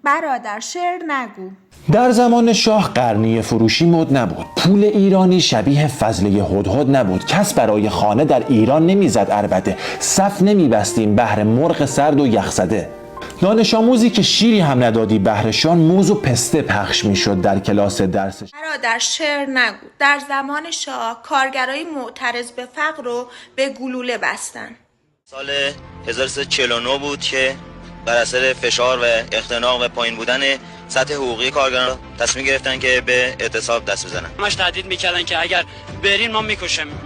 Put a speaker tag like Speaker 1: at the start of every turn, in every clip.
Speaker 1: برادر شعر نگو.
Speaker 2: در زمان شاه قرنیه فروشی مد نبود. پول ایرانی شبیه فضله هدهد نبود. کس برای خانه در ایران نمیزد عربده. صف نمیبستیم بهر مرغ سرد و یخزده. دانش آموزی که شیری هم ندادی بهرشان، موز و پسته پخش میشد در کلاس درسش.
Speaker 1: برادر شعر نگو. در زمان شاه کارگرای معترض به فقر رو به گلوله بستن.
Speaker 3: سال 1349 بود که بر اثر فشار و اختناق و پایین بودن سطح حقوقی کارگران تصمیم گرفتن که به اعتصاب دست بزنن.
Speaker 4: همش تهدید میکردن که اگر برین ما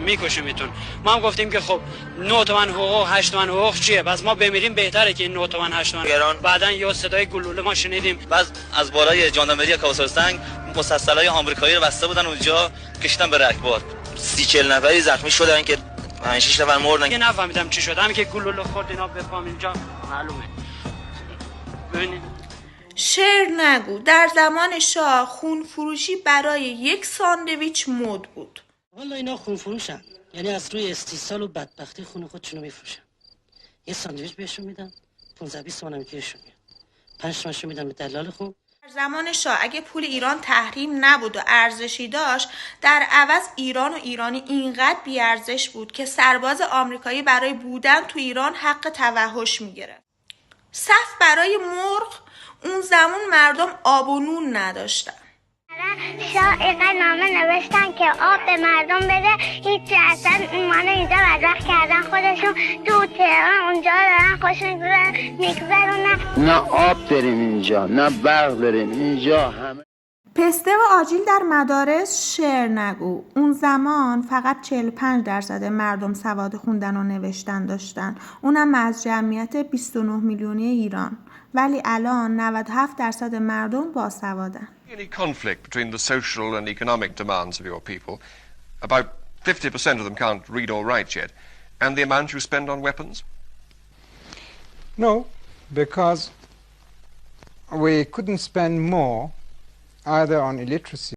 Speaker 4: میکشیمتون. ما هم گفتیم که خب 9 تومن حقوق 8 تومن حقوق چیه؟ بس ما بمیریم بهتره که 9 تومن 8 تومن. بعدن یه صدای گلوله ما شنیدیم.
Speaker 3: بعد از بالای ژاندارمری کاوسرسنگ مسلسلای آمریکایی رو بسته بودن اونجا، کشیدن به رکبات. 30-40 نفری زخمی شدن که 5-6 نفر مردن.
Speaker 4: که نفهمیدم چی شد. همین که گلوله خورد اینا به پام اینجا معلومه. ببینید
Speaker 1: شعر نگو. در زمان شاه خون فروشی برای یک ساندویچ مد بود.
Speaker 5: والا اینا خون فروشن، یعنی از روی استیصال و بدبختی خون خودشونو میفروشن. یه ساندویچ بهشون میدن 15-20 تومن هم گیرشون میاد، 5 تومنشو میدن به دلال خون.
Speaker 1: در زمان شاه اگه پول ایران تحریم نبود و ارزشی داشت، در عوض ایران و ایرانی اینقدر بی‌ارزش بود که سرباز آمریکایی برای بودن تو ایران حق توحش میگرفت. صف برای مرغ. اون زمان مردم آب و نون نداشتن.
Speaker 6: شاه اینقدر نامه نوشتن که آب به مردم بده، هیچی اصلا ایمان اینجا بدبخت کردن خودشون. تو تهران اونجا دارن خوشون میگذرونن.
Speaker 7: نه آب داریم اینجا، نه برق داریم اینجا. همه
Speaker 1: پسته و آجیل در مدارس شعر نگو. اون زمان فقط 45% مردم سواد خوندن و نوشتن داشتن، اونم از جمعیت 29 میلیونی ایران. ولی الان 97% مردم باسوادن.
Speaker 8: Any conflict between the social and economic demands of your people, about 50% of them can't read or write yet, and the amount you spend on weapons?
Speaker 9: No, because we couldn't spend more either on illiteracy